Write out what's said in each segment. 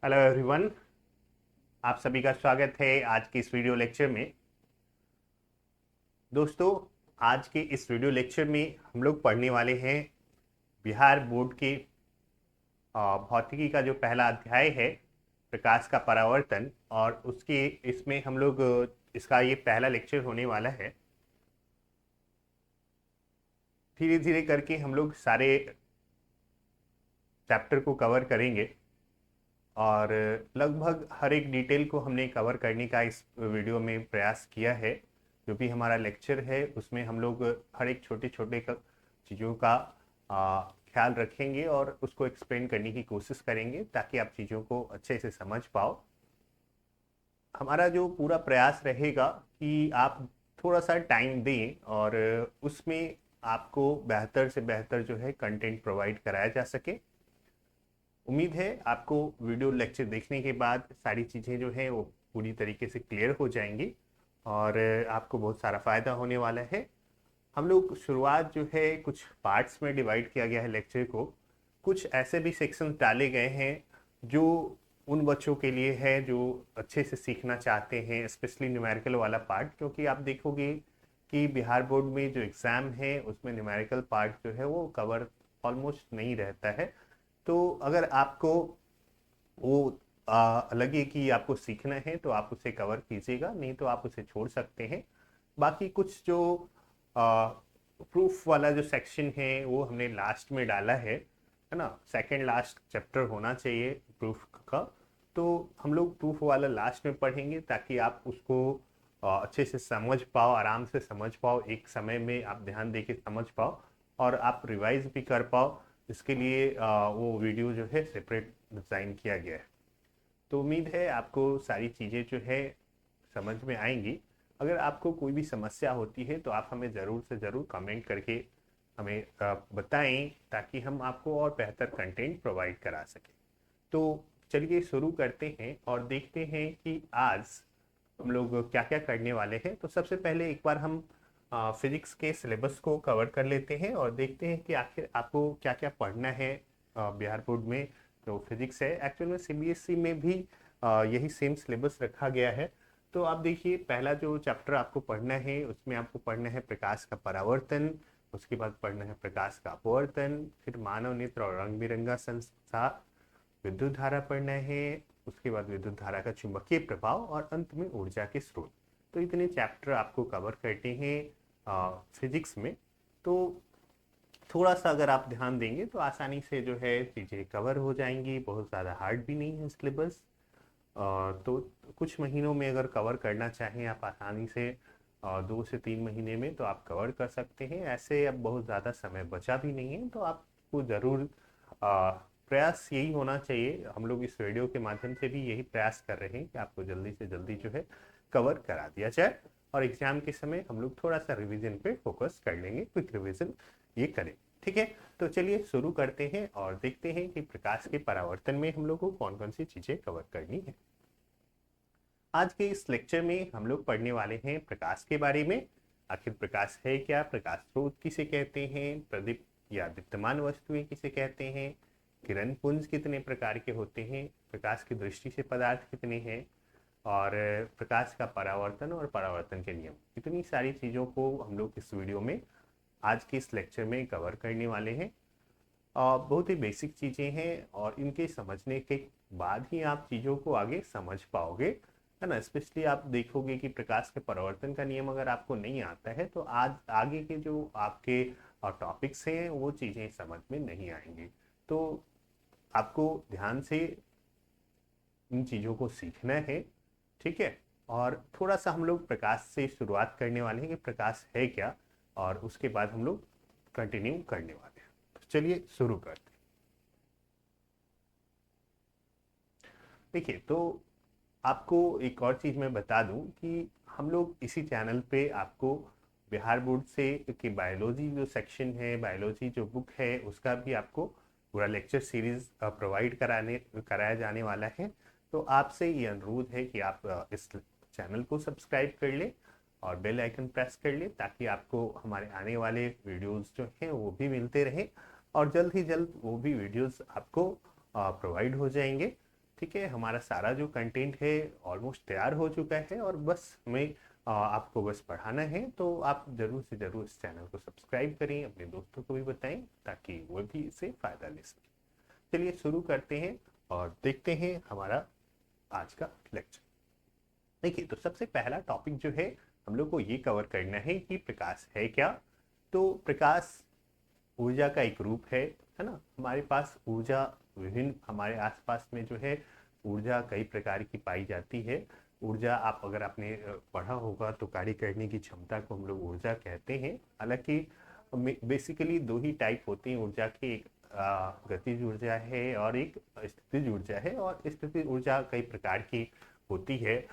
Hello everyone, आप सभी का स्वागत है आज की इस वीडियो लेक्चर में। दोस्तों, आज के इस वीडियो लेक्चर में हम लोग पढ़ने वाले हैं बिहार बोर्ड के भौतिकी का जो पहला अध्याय है, प्रकाश का परावर्तन। और उसके इसमें हम लोग इसका ये पहला लेक्चर होने वाला है। धीरे धीरे करके हम लोग सारे चैप्टर को कवर करेंगे और लगभग हर एक डिटेल को हमने कवर करने का इस वीडियो में प्रयास किया है। जो भी हमारा लेक्चर है उसमें हम लोग हर एक छोटे छोटे चीज़ों का ख्याल रखेंगे और उसको एक्सप्लेन करने की कोशिश करेंगे ताकि आप चीज़ों को अच्छे से समझ पाओ। हमारा जो पूरा प्रयास रहेगा कि आप थोड़ा सा टाइम दें और उसमें आपको बेहतर से बेहतर जो है कंटेंट प्रोवाइड कराया जा सके। उम्मीद है आपको वीडियो लेक्चर देखने के बाद सारी चीज़ें जो है वो पूरी तरीके से क्लियर हो जाएंगी और आपको बहुत सारा फ़ायदा होने वाला है। हम लोग शुरुआत जो है कुछ पार्ट्स में डिवाइड किया गया है लेक्चर को। कुछ ऐसे भी सेक्शंस डाले गए हैं जो उन बच्चों के लिए है जो अच्छे से सीखना चाहते हैं, स्पेशली न्यूमेरिकल वाला पार्ट। क्योंकि आप देखोगे कि बिहार बोर्ड में जो एग्ज़ाम है उसमें न्यूमेरिकल पार्ट जो है वो कवर ऑलमोस्ट नहीं रहता है। तो अगर आपको वो लगे कि आपको सीखना है तो आप उसे कवर कीजिएगा, नहीं तो आप उसे छोड़ सकते हैं। बाकी कुछ जो प्रूफ वाला जो सेक्शन है वो हमने लास्ट में डाला है ना। सेकंड लास्ट चैप्टर होना चाहिए प्रूफ का। तो हम लोग प्रूफ वाला लास्ट में पढ़ेंगे ताकि आप उसको अच्छे से समझ पाओ, आराम से समझ पाओ, एक समय में आप ध्यान दे के समझ पाओ और आप रिवाइज भी कर पाओ। इसके लिए वो वीडियो जो है सेपरेट डिज़ाइन किया गया है। तो उम्मीद है आपको सारी चीज़ें जो है समझ में आएंगी। अगर आपको कोई भी समस्या होती है तो आप हमें ज़रूर से ज़रूर कमेंट करके हमें बताएं ताकि हम आपको और बेहतर कंटेंट प्रोवाइड करा सकें। तो चलिए शुरू करते हैं और देखते हैं कि आज हम लोग क्या क्या करने वाले हैं। तो सबसे पहले एक बार हम फिजिक्स के सिलेबस को कवर कर लेते हैं और देखते हैं कि आखिर आपको क्या क्या पढ़ना है। बिहार बोर्ड में जो फिजिक्स है, एक्चुअल में सीबीएसई में भी यही सेम सिलेबस रखा गया है। तो आप देखिए, पहला जो चैप्टर आपको पढ़ना है उसमें आपको पढ़ना है प्रकाश का परावर्तन। उसके बाद पढ़ना है प्रकाश का अपवर्तन, फिर मानव नेत्र और रंग बिरंगा संसार, विद्युत धारा पढ़ना है, उसके बाद विद्युत धारा का चुंबकीय प्रभाव और अंत में ऊर्जा के स्रोत। तो इतने चैप्टर आपको कवर करते हैं फिजिक्स में। तो थोड़ा सा अगर आप ध्यान देंगे तो आसानी से जो है चीज़ें कवर हो जाएंगी। बहुत ज़्यादा हार्ड भी नहीं है सिलेबस। तो कुछ महीनों में अगर कवर करना चाहें आप आसानी से 2 से 3 महीने में तो आप कवर कर सकते हैं। ऐसे अब बहुत ज़्यादा समय बचा भी नहीं है तो आपको ज़रूर प्रयास यही होना चाहिए। हम लोग इस वीडियो के माध्यम से भी यही प्रयास कर रहे हैं कि आपको जल्दी से जल्दी जो है कवर करा दिया जाए और एग्जाम के समय हम लोग थोड़ा सा रिवीजन पे फोकस कर लेंगे, क्विक रिवीजन ये करें। ठीक है, तो चलिए शुरू करते हैं और देखते हैं कि प्रकाश के परावर्तन में हम लोग को कौन कौन सी चीज़ें कवर करनी है। आज के इस लेक्चर में हम लोग पढ़ने वाले हैं प्रकाश के बारे में। आखिर प्रकाश है क्या, प्रकाश स्रोत किसे कहते हैं, प्रदीप या दीप्तमान वस्तुएं किसे कहते हैं, किरण पुंज कितने प्रकार के होते हैं, प्रकाश की दृष्टि से पदार्थ कितने हैं, और प्रकाश का परावर्तन और परावर्तन के नियम। इतनी सारी चीज़ों को हम लोग इस वीडियो में आज के इस लेक्चर में कवर करने वाले हैं। बहुत ही बेसिक चीज़ें हैं और इनके समझने के बाद ही आप चीज़ों को आगे समझ पाओगे, है ना। स्पेशली आप देखोगे कि प्रकाश के परावर्तन का नियम अगर आपको नहीं आता है तो आज आगे के जो आपके टॉपिक्स हैं वो चीज़ें समझ में नहीं आएंगी। तो आपको ध्यान से इन चीज़ों को सीखना है। ठीक है, और थोड़ा सा हम लोग प्रकाश से शुरुआत करने वाले हैं कि प्रकाश है क्या, और उसके बाद हम लोग कंटिन्यू करने वाले हैं। तो चलिए शुरू करते हैं। देखिए, तो आपको एक और चीज़ मैं बता दूं कि हम लोग इसी चैनल पे आपको बिहार बोर्ड से कि बायोलॉजी जो सेक्शन है, बायोलॉजी जो बुक है, उसका भी आपको पूरा लेक्चर सीरीज प्रोवाइड कराया जाने वाला है। तो आपसे ये अनुरोध है कि आप इस चैनल को सब्सक्राइब कर लें और बेल आइकन प्रेस कर लें ताकि आपको हमारे आने वाले वीडियोस जो हैं वो भी मिलते रहें और जल्द ही जल्द वो भी वीडियोस आपको प्रोवाइड हो जाएंगे। ठीक है, हमारा सारा जो कंटेंट है ऑलमोस्ट तैयार हो चुका है और बस हमें आपको बस पढ़ाना है। तो आप जरूर से जरूर इस चैनल को सब्सक्राइब करें, अपने दोस्तों को भी बताएं ताकि वो भी इससे फ़ायदा ले सकें। चलिए शुरू करते हैं और देखते हैं हमारा आज का लेक्चर। देखिए, तो सबसे पहला टॉपिक जो है हम लोग को ये कवर करना है कि प्रकाश है क्या। तो प्रकाश ऊर्जा का एक रूप है ना। हमारे पास ऊर्जा विभिन्न हमारे आसपास में जो है ऊर्जा कई प्रकार की पाई जाती है। ऊर्जा आप अगर आपने पढ़ा होगा तो कार्य करने की क्षमता को हम लोग ऊर्जा कहते हैं। हालांकि बेसिकली दो ही टाइप होती हैं ऊर्जा की, एक गतिज ऊर्जा है और एक स्थितिज ऊर्जा है। और स्थितिज ऊर्जा कई प्रकार की होती है।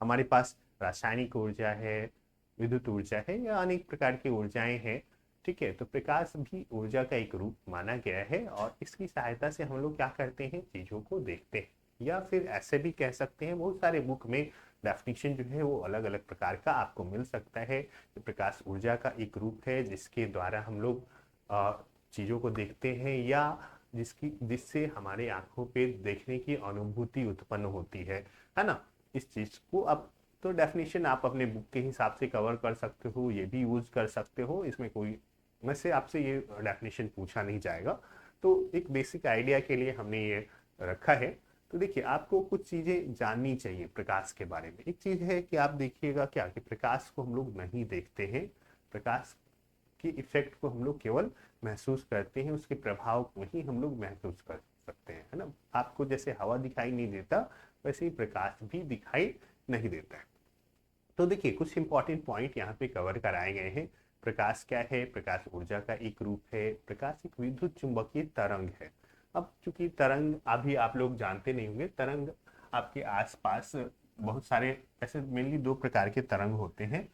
हमारे पास रासायनिक ऊर्जा है, विद्युत ऊर्जा है या अनेक प्रकार की ऊर्जाएं हैं। ठीक है, तो प्रकाश भी ऊर्जा का एक रूप माना गया है और इसकी सहायता से हम लोग क्या करते हैं, चीजों को देखते हैं। या फिर ऐसे भी कह सकते हैं, बहुत सारे बुक में डेफिनेशन जो है वो अलग अलग प्रकार का आपको मिल सकता है कि प्रकाश ऊर्जा का एक रूप है जिसके द्वारा हम लोग चीजों को देखते हैं या जिससे हमारे आंखों पे देखने की अनुभूति उत्पन्न होती है ना। इस चीज को अब तो डेफिनेशन आप अपने बुक के हिसाब से कवर कर सकते हो, ये भी यूज कर सकते हो, इसमें कोई मैं से आपसे ये डेफिनेशन पूछा नहीं जाएगा। तो एक बेसिक आइडिया के लिए हमने ये रखा है। तो देखिए, आपको कुछ चीजें जाननी चाहिए प्रकाश के बारे में। एक चीज है कि आप देखिएगा क्या कि प्रकाश को हम लोग नहीं देखते हैं, प्रकाश के इफेक्ट को हम लोग केवल महसूस करते हैं, उसके प्रभाव को ही हम लोग महसूस कर सकते हैं, है ना। आपको जैसे हवा दिखाई नहीं देता वैसे ही प्रकाश भी दिखाई नहीं देता है। तो देखिए, कुछ इंपॉर्टेंट पॉइंट यहाँ पे कवर कराए गए हैं। प्रकाश क्या है? प्रकाश ऊर्जा का एक रूप है। प्रकाश एक विद्युत चुंबकीय तरंग है। अब चूंकि तरंग अभी आप लोग जानते नहीं होंगे, तरंग आपके आसपास बहुत सारे ऐसे मेनली दो प्रकार के तरंग होते हैं।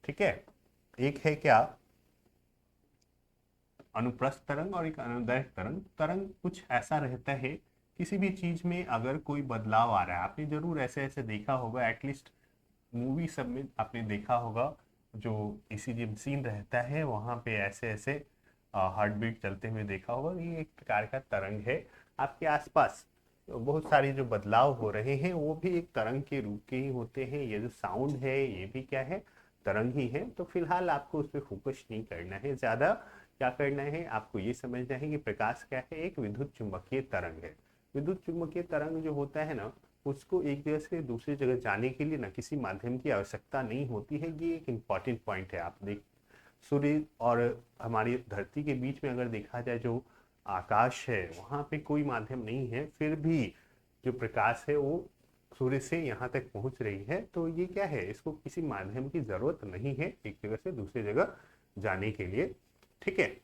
ठीक है, एक है क्या, अनुप्रस्थ तरंग और एक अनुदैर्घ्य तरंग। तरंग कुछ ऐसा रहता है, किसी भी चीज में अगर कोई बदलाव आ रहा है, आपने जरूर ऐसे ऐसे देखा होगा, एटलीस्ट मूवी सब में आपने देखा होगा, जो ईसीजी मशीन रहता है वहां पे ऐसे ऐसे हार्ट बीट चलते हुए देखा होगा। ये एक प्रकार का तरंग है। आपके आसपास तो बहुत सारे जो बदलाव हो रहे हैं वो भी एक तरंग के रूप के ही होते हैं। ये जो साउंड है ये भी क्या है, तरंग ही है। तो फिलहाल आपको उस पर फोकस नहीं करना है ज्यादा। क्या करना है, आपको ये समझना है कि प्रकाश क्या है, एक विद्युत चुंबकीय तरंग है। विद्युत चुंबकीय तरंग जो होता है ना, उसको एक जगह से दूसरी जगह जाने के लिए ना किसी माध्यम की आवश्यकता नहीं होती है। ये एक इम्पॉर्टेंट पॉइंट है। आप देख, सूर्य और हमारी धरती के बीच में अगर देखा जाए जो आकाश है वहां पे कोई माध्यम नहीं है, फिर भी जो प्रकाश है वो सूर्य से यहाँ तक पहुंच रही है। तो ये क्या है, इसको किसी माध्यम की जरूरत नहीं है एक जगह से दूसरी जगह जाने के लिए। ठीक है,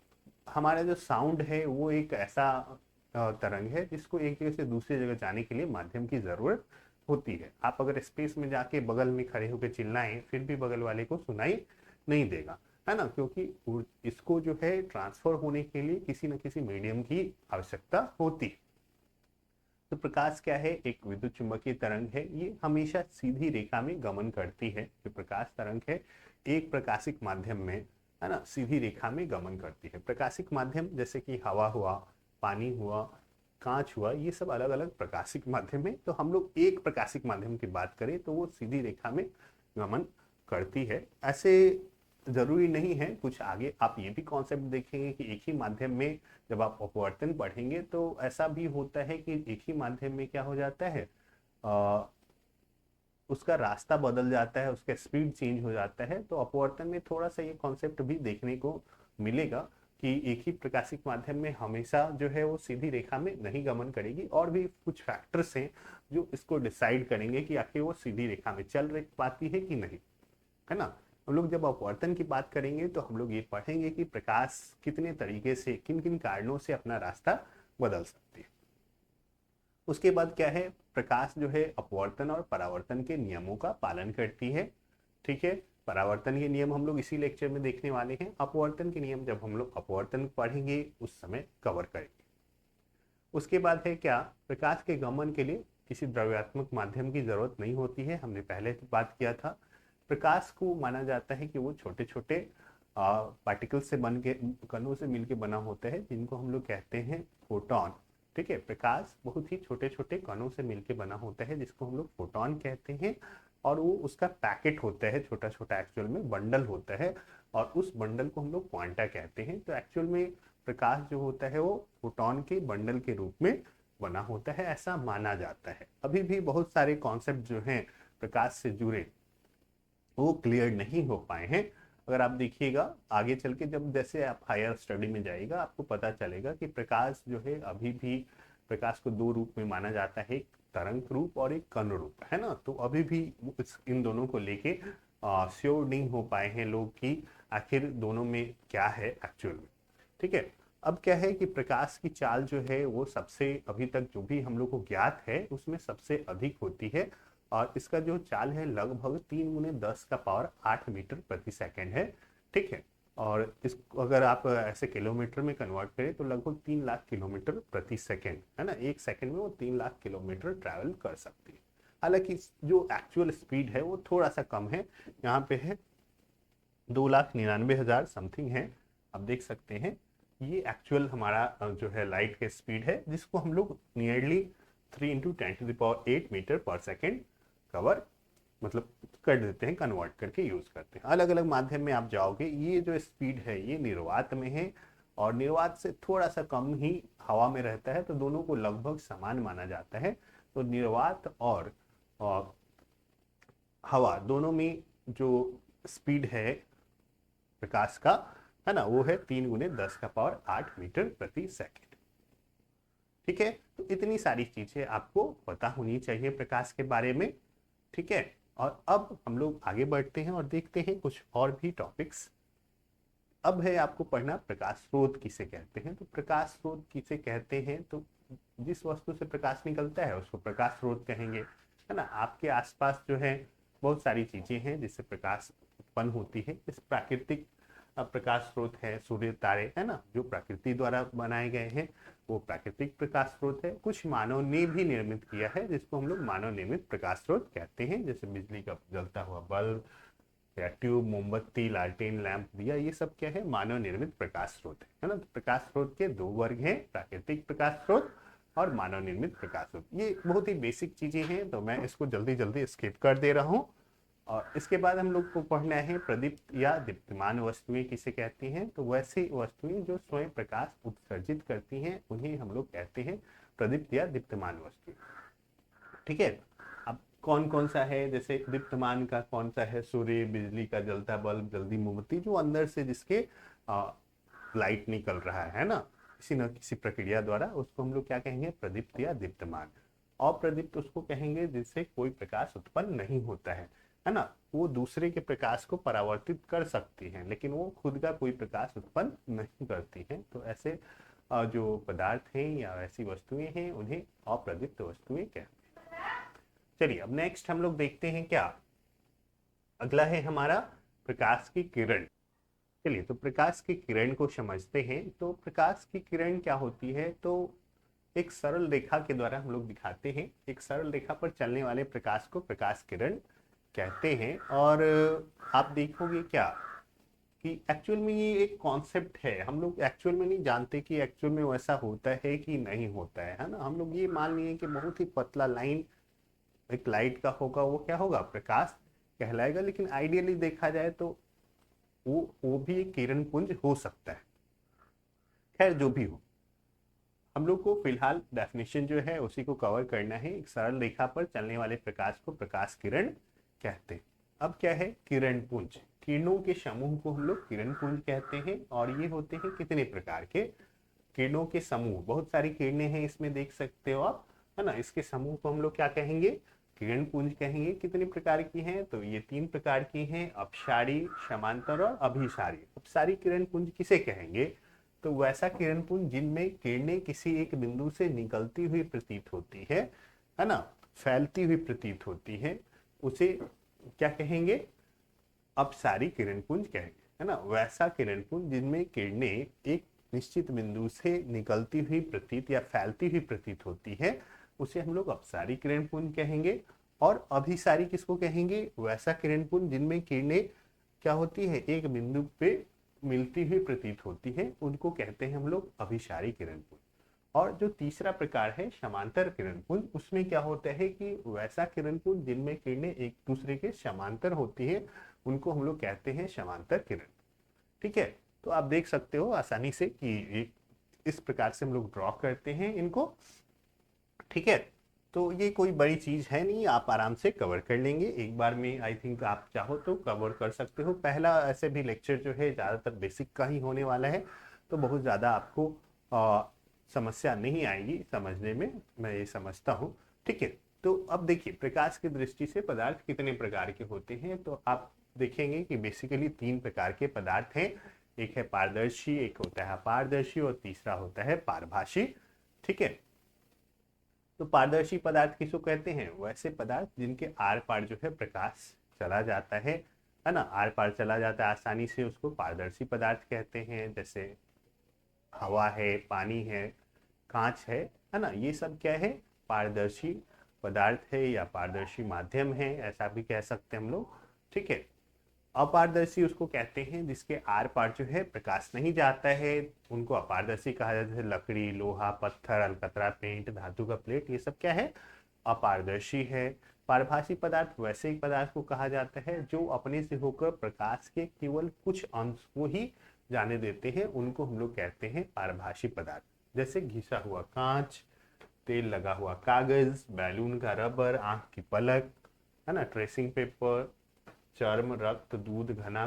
हमारा जो साउंड है वो एक ऐसा तरंग है जिसको एक जगह से दूसरी जगह जाने के लिए माध्यम की जरूरत होती है। आप अगर स्पेस में जाके बगल में खड़े होकर चिल्लाएं फिर भी बगल वाले को सुनाई नहीं देगा, है ना, क्योंकि इसको जो है ट्रांसफर होने के लिए किसी न किसी मीडियम की आवश्यकता होती है। तो प्रकाश क्या है, एक विद्युत चुंबकीय तरंग है। ये हमेशा सीधी रेखा में गमन करती है। जो प्रकाश तरंग है एक प्रकाशिक माध्यम में, है ना, सीधी रेखा में गमन करती है। प्रकाशिक माध्यम जैसे कि हवा हुआ, पानी हुआ, कांच हुआ, ये सब अलग अलग प्रकाशिक माध्यम है। तो हम लोग एक प्रकाशिक माध्यम की बात करें तो वो सीधी रेखा में गमन करती है। ऐसे जरूरी नहीं है, कुछ आगे आप ये भी कॉन्सेप्ट देखेंगे कि एक ही माध्यम में जब आप अपवर्तन पढ़ेंगे तो ऐसा भी होता है कि एक ही माध्यम में क्या हो जाता है, आ, उसका रास्ता बदल जाता है, उसका स्पीड चेंज हो जाता है। तो अपवर्तन में थोड़ा सा ये कॉन्सेप्ट भी देखने को मिलेगा कि एक ही प्रकाशिक माध्यम में हमेशा जो है वो सीधी रेखा में नहीं गमन करेगी। और भी कुछ फैक्टर्स हैं जो इसको डिसाइड करेंगे कि आखिर वो सीधी रेखा में चल रही पाती है कि नहीं, है ना। हम लोग जब अपवर्तन की बात करेंगे तो हम लोग ये पढ़ेंगे कि प्रकाश कितने तरीके से, किन किन कारणों से अपना रास्ता बदल सकती है। उसके बाद क्या है, प्रकाश जो है अपवर्तन और परावर्तन के नियमों का पालन करती है। ठीक है, परावर्तन के नियम हम लोग इसी लेक्चर में देखने वाले हैं। अपवर्तन के नियम जब हम लोग अपवर्तन पढ़ेंगे उस समय कवर करेंगे। उसके बाद है क्या, प्रकाश के गमन के लिए किसी द्रव्यात्मक माध्यम की जरूरत नहीं होती है। हमने पहले बात किया था, प्रकाश को माना जाता है कि वो छोटे छोटे पार्टिकल से बन के, कणों से मिलके बना होता है जिनको हम लोग कहते हैं फोटॉन। ठीक है, प्रकाश बहुत ही छोटे छोटे कणों से मिलकर बना होता है जिसको हम लोग फोटोन कहते हैं, और वो उसका पैकेट होता है छोटा छोटा, एक्चुअल में बंडल होता है, और उस बंडल को हम लोग क्वांटा कहते हैं। तो एक्चुअल में प्रकाश जो होता है वो फोटोन के बंडल के रूप में बना होता है, ऐसा माना जाता है। अभी भी बहुत सारे कॉन्सेप्ट जो हैं प्रकाश से जुड़े वो क्लियर नहीं हो पाए हैं। अगर आप देखिएगा आगे चल के, जब जैसे आप हायर स्टडी में जाइएगा, आपको पता चलेगा कि प्रकाश जो है अभी भी प्रकाश को दो रूप में माना जाता है, एक तरंग रूप और एक कण रूप, है ना। तो अभी भी इन दोनों को लेके श्योर नहीं हो पाए हैं लोग कि आखिर दोनों में क्या है एक्चुअल में। ठीक है, अब क्या है कि प्रकाश की चाल जो है वो सबसे अभी तक जो भी हम लोग को ज्ञात है उसमें सबसे अधिक होती है, और इसका जो चाल है लगभग 3 × 10⁸ मीटर प्रति सेकंड है। ठीक है, और इस अगर आप ऐसे किलोमीटर में कन्वर्ट करें तो लगभग 3 लाख किलोमीटर प्रति सेकंड, है ना। एक सेकंड में वो 3 लाख किलोमीटर ट्रैवल कर सकती है। हालांकि जो एक्चुअल स्पीड है वो थोड़ा सा कम है, यहाँ पे है 2,99,000 समथिंग है। आप देख सकते हैं ये एक्चुअल हमारा जो है लाइट का स्पीड है, जिसको हम लोग नियरली 3 × 10⁸ मीटर पर सेकेंड कवर मतलब कर देते हैं, कन्वर्ट करके यूज करते हैं। अलग अलग माध्यम में आप जाओगे, ये जो स्पीड है ये निर्वात में है, और निर्वात से थोड़ा सा कम ही हवा में रहता है, तो दोनों को लगभग समान माना जाता है। तो निर्वात और हवा दोनों में जो स्पीड है प्रकाश का, है ना, वो है 3 × 10⁸ मीटर प्रति सेकेंड। ठीक है, तो इतनी सारी चीजें आपको पता होनी चाहिए प्रकाश के बारे में। ठीक है, और अब हम लोग आगे बढ़ते हैं और देखते हैं कुछ और भी टॉपिक्स। अब है आपको पढ़ना प्रकाश स्रोत किसे कहते हैं। तो प्रकाश स्रोत किसे कहते हैं, तो जिस वस्तु से प्रकाश निकलता है उसको प्रकाश स्रोत कहेंगे, है ना। आपके आसपास जो है बहुत सारी चीजें हैं जिससे प्रकाश उत्पन्न होती है। इस प्राकृतिक प्रकाश स्रोत है सूर्य, तारे, है ना, जो प्रकृति द्वारा बनाए गए हैं वो प्राकृतिक प्रकाश स्रोत है। कुछ मानव ने भी निर्मित किया है जिसको हम लोग मानव निर्मित प्रकाश स्रोत कहते हैं, जैसे बिजली का जलता हुआ बल्ब या ट्यूब, मोमबत्ती, लालटेन, लैंप, दिया, ये सब क्या है, मानव निर्मित प्रकाश स्रोत है ना। तो प्रकाश स्रोत के दो वर्ग हैं, प्राकृतिक प्रकाश स्रोत और मानव निर्मित प्रकाश स्रोत। ये बहुत ही बेसिक चीजें हैं, तो मैं इसको जल्दी जल्दी स्किप कर दे रहा हूँ। और इसके बाद हम लोग को पढ़ना है प्रदीप्त या दीप्तिमान वस्तुएं किसे कहती हैं। तो वैसी वस्तुएं जो स्वयं प्रकाश उत्सर्जित करती हैं उन्हें हम लोग कहते हैं प्रदीप्त या दीप्तिमान वस्तुएं। ठीक है, अब कौन कौन सा है, जैसे दीप्तमान का कौन सा है, सूर्य, बिजली का जलता बल्ब, जल्दी मोमबत्ती, जो अंदर से जिसके लाइट निकल रहा है ना, किसी न किसी प्रक्रिया द्वारा, उसको हम लोग क्या कहेंगे, प्रदीप्त या दीप्तमान। अप्रदीप्त उसको कहेंगे जिससे कोई प्रकाश उत्पन्न नहीं होता है ना। वो दूसरे के प्रकाश को परावर्तित कर सकती हैं लेकिन वो खुद का कोई प्रकाश उत्पन्न नहीं करती हैं। तो ऐसे जो पदार्थ हैं या ऐसी वस्तुएं हैं उन्हें अप्रदीप्त वस्तुएं कहते हैं। चलिए अब नेक्स्ट हम लोग देखते हैं क्या, अगला है हमारा प्रकाश की किरण। चलिए तो प्रकाश की किरण को समझते हैं। तो प्रकाश की किरण क्या होती है, तो एक सरल रेखा के द्वारा हम लोग दिखाते हैं। एक सरल रेखा पर चलने वाले प्रकाश को प्रकाश किरण कहते हैं। और आप देखोगे क्या कि एक्चुअल में ये एक कॉन्सेप्ट है, हम लोग एक्चुअल में नहीं जानते कि एक्चुअल में वैसा होता है कि नहीं होता है ना। हम लोग ये मान लिए कि बहुत ही पतला लाइन एक लाइट का होगा, वो क्या होगा, प्रकाश कहलाएगा। लेकिन आइडियली देखा जाए तो वो भी एक किरण पुंज हो सकता है। खैर जो भी हो, हम लोग को फिलहाल डेफिनेशन जो है उसी को कवर करना है। एक सरल रेखा पर चलने वाले प्रकाश को प्रकाश किरण कहते हैं। अब क्या है किरण पुंज, किरणों के समूह को हम लोग किरण पुंज कहते हैं। और ये होते हैं कितने प्रकार के, किरणों के समूह, बहुत सारी किरणें हैं इसमें देख सकते हो आप, है ना। इसके समूह को हम लोग क्या कहेंगे, किरण पुंज कहेंगे। कितने प्रकार की हैं, तो ये 3 प्रकार की हैं, अपसारी, समांतर और अभिसारी। अपसारी किरण पुंज किसे कहेंगे, तो वैसा किरण पुंज जिनमें किरणें किसी एक बिंदु से निकलती हुई प्रतीत होती है ना, फैलती हुई प्रतीत होती है, उसे क्या कहेंगे, अपसारी किरण पुंज कहेंगे, है ना। वैसा किरण पुंज जिनमें किरणें एक निश्चित बिंदु से निकलती हुई प्रतीत या फैलती हुई प्रतीत होती है, उसे हम लोग अपसारी किरण पुंज कहेंगे। और अभिसारी किसको कहेंगे, वैसा किरण पुंज जिनमें किरणें क्या होती है, एक बिंदु पे मिलती हुई प्रतीत होती है, उनको कहते हैं हम लोग अभिसारी किरण पुंज। और जो तीसरा प्रकार है समांतर किरणपुंज, उसमें क्या होता है कि वैसा किरणपुंज जिनमें किरणें एक दूसरे के समांतर होती है उनको हम लोग कहते हैं समांतर किरण। ठीक है, तो आप देख सकते हो आसानी से कि इस प्रकार से हम लोग ड्रॉ करते हैं इनको। ठीक है, तो ये कोई बड़ी चीज है नहीं, आप आराम से कवर कर लेंगे एक बार में। आई थिंक आप चाहो तो कवर कर सकते हो। पहला ऐसे भी लेक्चर जो है ज़्यादातर बेसिक का ही होने वाला है, तो बहुत ज़्यादा आपको समस्या नहीं आएगी समझने में, मैं ये समझता हूँ। ठीक है, तो अब देखिए प्रकाश की दृष्टि से पदार्थ कितने प्रकार के होते हैं, तो आप देखेंगे कि बेसिकली 3 प्रकार के पदार्थ हैं। एक है पारदर्शी, एक होता है अपारदर्शी और तीसरा होता है पारभासी। ठीक है, तो पारदर्शी पदार्थ किसको कहते हैं? वैसे पदार्थ जिनके आर पार जो है प्रकाश चला जाता है ना, आर पार चला जाता है आसानी से, उसको पारदर्शी पदार्थ कहते हैं। जैसे हवा है, पानी है, कांच है ना, ये सब क्या है? पारदर्शी पदार्थ है या पारदर्शी माध्यम है, ऐसा भी कह सकते हैं हम लोग। ठीक है, अपारदर्शी उसको कहते हैं जिसके आर पार जो है प्रकाश नहीं जाता है, उनको अपारदर्शी कहा जाता है। लकड़ी, लोहा, पत्थर, अलकतरा, पेंट, धातु का प्लेट, ये सब क्या है? अपारदर्शी है। पारभासी पदार्थ वैसे ही पदार्थ को कहा जाता है जो अपने से होकर प्रकाश के केवल कुछ अंश को ही जाने देते हैं, उनको हम लोग कहते हैं पारभासी पदार्थ। जैसे घिसा हुआ कांच, तेल लगा हुआ कागज, बैलून का रबर, आंख की पलक, है ना, ट्रेसिंग पेपर, चर्म, रक्त, दूध, घना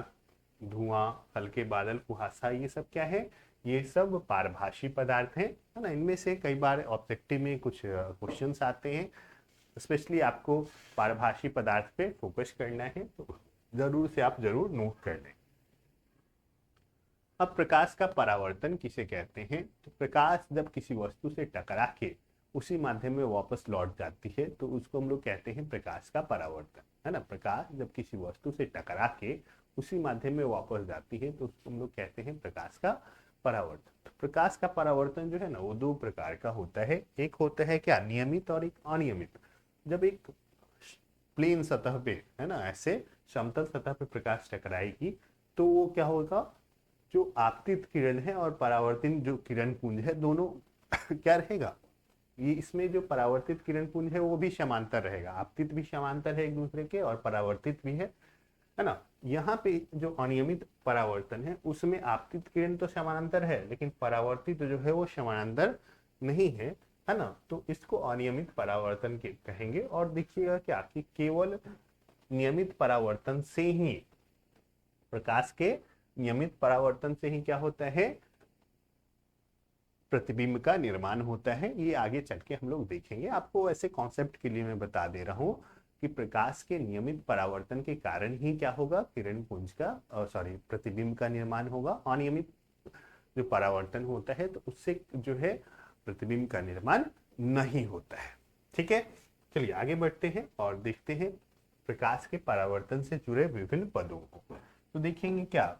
धुआं, हल्के बादल, कुहासा, ये सब क्या है? ये सब पारभासी पदार्थ हैं, है ना। इनमें से कई बार ऑब्जेक्टिव में कुछ क्वेश्चंस आते हैं, स्पेशली आपको पारभासी पदार्थ पे फोकस करना है, तो जरूर से आप जरूर नोट कर लें। अब प्रकाश का परावर्तन किसे कहते हैं? तो प्रकाश जब किसी वस्तु से टकरा के उसी माध्यम में वापस लौट जाती है तो उसको हम लोग कहते हैं प्रकाश का परावर्तन, है ना। प्रकाश जब किसी वस्तु से टकरा के उसी माध्यम में वापस जाती है तो उसको हम लोग कहते हैं प्रकाश का परावर्तन। तो प्रकाश का परावर्तन जो है ना, वो 2 प्रकार का होता है। एक होता है क्या? नियमित और एक अनियमित। जब एक प्लेन सतह पे, है ना, ऐसे समतल सतह पे प्रकाश टकराएगी तो वो क्या होगा? जो आपतित किरण है और परावर्तित जो किरण पुंज है, दोनों क्या रहेगा? ये इसमें जो परावर्तित किरण पुंज है वो भी समांतर रहेगा, आपतित भी समांतर है एक दूसरे के और परावर्तित भी है ना। यहाँ पे जो अनियमित परावर्तन है उसमें आपतित किरण तो समानांतर है लेकिन परावर्तित जो है वो समानांतर नहीं है ना। तो इसको अनियमित परावर्तन के कहेंगे। और देखिएगा क्या कि केवल नियमित परावर्तन से ही, प्रकाश के नियमित परावर्तन से ही क्या होता है? प्रतिबिंब का निर्माण होता है। ये आगे चल के हम लोग देखेंगे, आपको ऐसे कॉन्सेप्ट के लिए मैं बता दे रहा हूँ कि प्रकाश के नियमित परावर्तन के कारण ही क्या होगा? किरण पुंज का प्रतिबिंब का निर्माण होगा। अनियमित जो परावर्तन होता है तो उससे जो है प्रतिबिंब का निर्माण नहीं होता है। ठीक है, चलिए आगे बढ़ते हैं और देखते हैं प्रकाश के परावर्तन से जुड़े विभिन्न पदों को। तो देखेंगे क्या,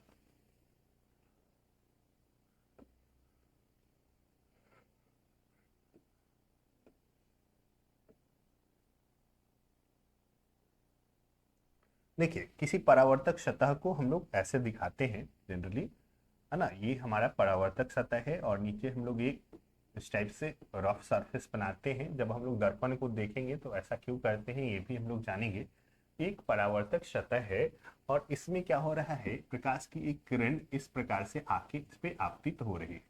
देखिए किसी परावर्तक सतह को हम लोग ऐसे दिखाते हैं जनरली, है ना। ये हमारा परावर्तक सतह है और नीचे हम लोग एक इस टाइप से रफ सरफेस बनाते हैं। जब हम लोग दर्पण को देखेंगे तो ऐसा क्यों करते हैं ये भी हम लोग जानेंगे। एक परावर्तक सतह है और इसमें क्या हो रहा है? प्रकाश की एक किरण इस प्रकार से आके इस पे आपतित हो रही है।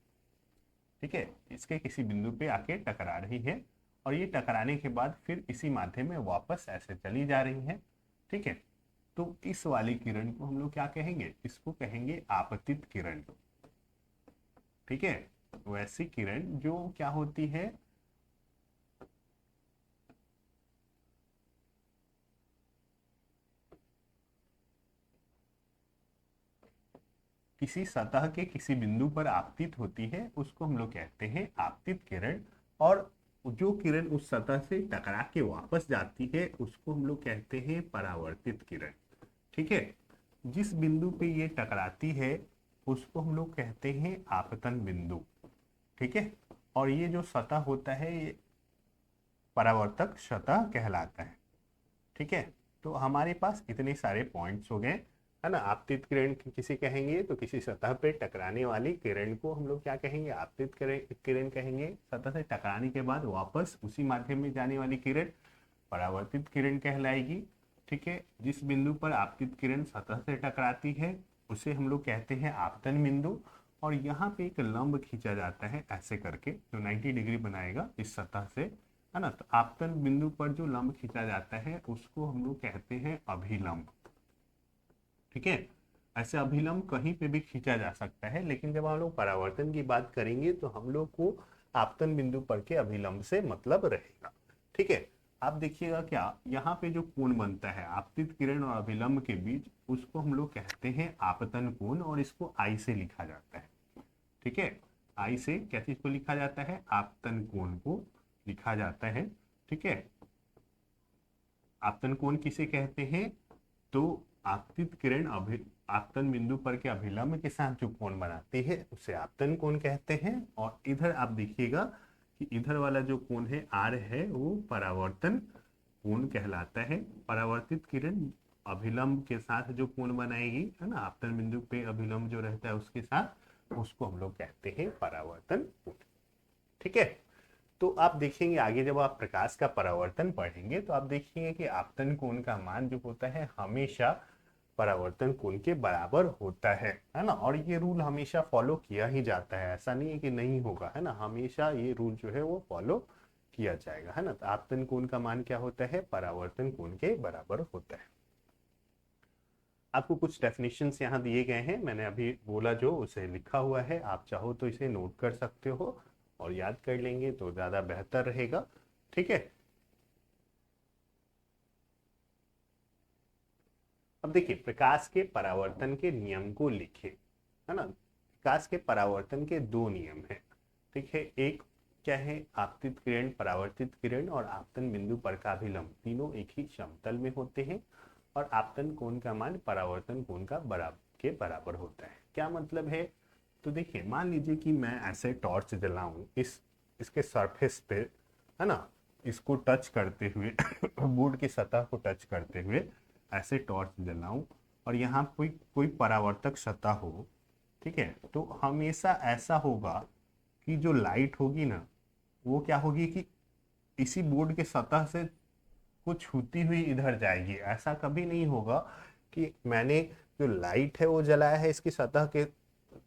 ठीक है, इसके किसी बिंदु पे आके टकरा रही है और ये टकराने के बाद फिर इसी माध्यम में वापस ऐसे चली जा रही है। ठीक है, तो इस वाली किरण को हम लोग क्या कहेंगे? इसको कहेंगे आपतित किरण। ठीक है, वैसी किरण जो क्या होती है? किसी सतह के किसी बिंदु पर आपतित होती है उसको हम लोग कहते हैं आपतित किरण। और जो किरण उस सतह से टकरा के वापस जाती है उसको हम लोग कहते हैं परावर्तित किरण। ठीक है, जिस बिंदु पे ये टकराती है उसको हम लोग कहते हैं आपतन बिंदु। ठीक है, और ये जो सतह होता है ये परावर्तक सतह कहलाता है। ठीक है, तो हमारे पास इतने सारे पॉइंट्स हो गए। है ना। आपतित किरण किसे कहेंगे, तो किसी सतह पे टकराने वाली किरण को हम लोग क्या कहेंगे, आपतित किरण कहेंगे। सतह से टकराने के बाद वापस उसी माध्यम में जाने वाली किरण परावर्तित किरण कहलाएगी। ठीक है, जिस बिंदु पर आपतित किरण सतह से टकराती है उसे हम लोग कहते हैं आपतन बिंदु। और यहाँ पे एक लंब खींचा जाता है ऐसे करके, जो 90 डिग्री बनाएगा इस सतह से, है ना। तो आपतन बिंदु पर जो लंब खींचा जाता है उसको हम लोग कहते हैं अभिलंब। ठीक है, ऐसे अभिलंब कहीं पे भी खींचा जा सकता है, लेकिन जब हम लोग परावर्तन की बात करेंगे तो हम लोग को आपतन बिंदु पर के अभिलंब से मतलब रहेगा। ठीक है, आप देखिएगा क्या यहाँ पे जो कोण बनता है आपतित किरण और अभिलंब के बीच, उसको हम लोग कहते हैं आपतन कोण, और इसको आई से लिखा जाता है। ठीक है, आई से क्या चीज को लिखा जाता है, आपतन कोण को लिखा जाता है। ठीक है, आपतन कोण किसे कहते हैं, तो आपतित किरण आपतन बिंदु पर के अभिलंब के साथ जो कोण बनाती है उसे आपतन कोण कहते हैं। और इधर आप देखिएगा कि इधर वाला जो कोण है आर है, वो परावर्तन कोण कहलाता है। परावर्तित किरण अभिलंब के साथ जो कोण बनाएगी, है ना, आपतन बिंदु पे अभिलंब जो रहता है उसके साथ, उसको हम लोग कहते हैं परावर्तन कोण। ठीक है, तो आप देखेंगे आगे जब आप प्रकाश का परावर्तन पढ़ेंगे तो आप देखेंगे कि आपतन कोण का मान जो होता है हमेशा परावर्तन कोण के बराबर होता है ना। और ये रूल हमेशा फॉलो किया ही जाता है, ऐसा नहीं है कि नहीं होगा, है ना। हमेशा ये रूल जो है वो फॉलो किया जाएगा, है ना। तो आपतन कोण का मान क्या होता है, परावर्तन कोण के बराबर होता है। आपको कुछ डेफिनेशंस यहाँ दिए गए हैं, मैंने अभी बोला जो उसे लिखा हुआ है, आप चाहो तो इसे नोट कर सकते हो और याद कर लेंगे तो ज्यादा बेहतर रहेगा। ठीक है, अब देखिए प्रकाश के परावर्तन के नियम को लिखिए, है ना। प्रकाश के परावर्तन के दो नियम हैं। ठीक है, एक क्या है, आपतित किरण, परावर्तित किरण और आपतन बिंदु पर का अभिलंब तीनों एक ही समतल में होते हैं और आपतन कोण का मान परावर्तन कोण का बराबर होता है। क्या मतलब है, तो देखिए मान लीजिए कि मैं ऐसे टॉर्च जलाऊं इसके सरफेस पे, है ना, इसको टच करते हुए बोर्ड की सतह को टच करते हुए ऐसे टॉर्च जलाऊं और यहाँ कोई कोई परावर्तक सतह हो। ठीक है, तो हमेशा ऐसा होगा कि जो लाइट होगी ना, वो क्या होगी कि इसी बोर्ड के सतह से को छूती हुई इधर जाएगी। ऐसा कभी नहीं होगा कि मैंने जो लाइट है वो जलाया है इसकी सतह के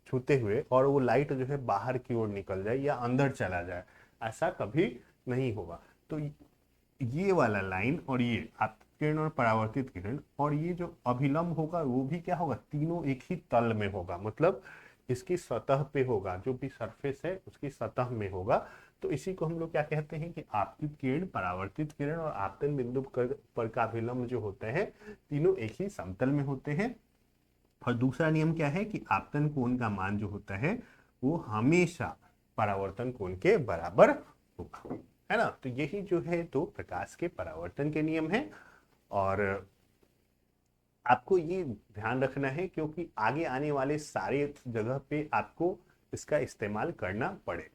छूते हुए और वो लाइट जो है बाहर की ओर निकल जाए या अंदर चला जाए, ऐसा कभी नहीं होगा। तो ये वाला लाइन और ये आपतित किरण और परावर्तित किरण और ये जो अभिलंब होगा वो भी क्या होगा, तीनों एक ही तल में होगा, मतलब इसकी सतह पे होगा, जो भी सरफेस है उसकी सतह में होगा। तो इसी को हम लोग क्या कहते हैं कि आपतित किरण, परावर्तित किरण और आपतन बिंदु पर का अभिलंब जो होते हैं तीनों एक ही समतल में होते हैं। और दूसरा नियम क्या है कि आपतन कोण का मान जो होता है वो हमेशा परावर्तन कोण के बराबर होगा, है ना। तो यही जो है तो प्रकाश के परावर्तन के नियम है। और आपको ये ध्यान रखना है क्योंकि आगे आने वाले सारे जगह पे आपको इसका इस्तेमाल करना पड़े।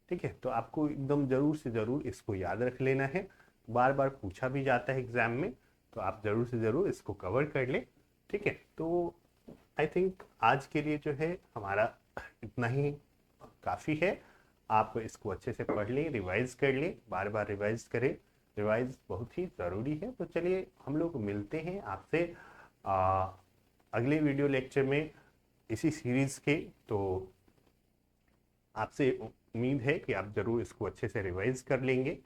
ठीक है, तो आपको एकदम जरूर से जरूर इसको याद रख लेना है, बार बार पूछा भी जाता है एग्जाम में, तो आप जरूर से जरूर इसको कवर कर ले। ठीक है, तो आई थिंक आज के लिए जो है हमारा इतना ही काफ़ी है। आप इसको अच्छे से पढ़ लें, रिवाइज कर लें, बार बार रिवाइज करें, रिवाइज बहुत ही ज़रूरी है। तो चलिए हम लोग मिलते हैं आपसे अगले वीडियो लेक्चर में इसी सीरीज़ के। तो आपसे उम्मीद है कि आप ज़रूर इसको अच्छे से रिवाइज कर लेंगे।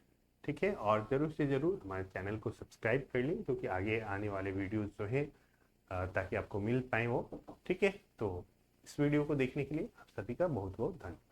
ठीक है, और ज़रूर से ज़रूर हमारे चैनल को सब्सक्राइब कर लें क्योंकि आगे आने वाले वीडियोस जो हैं ताकि आपको मिल पाए वो। ठीक है, तो इस वीडियो को देखने के लिए आप सभी का बहुत बहुत धन्यवाद।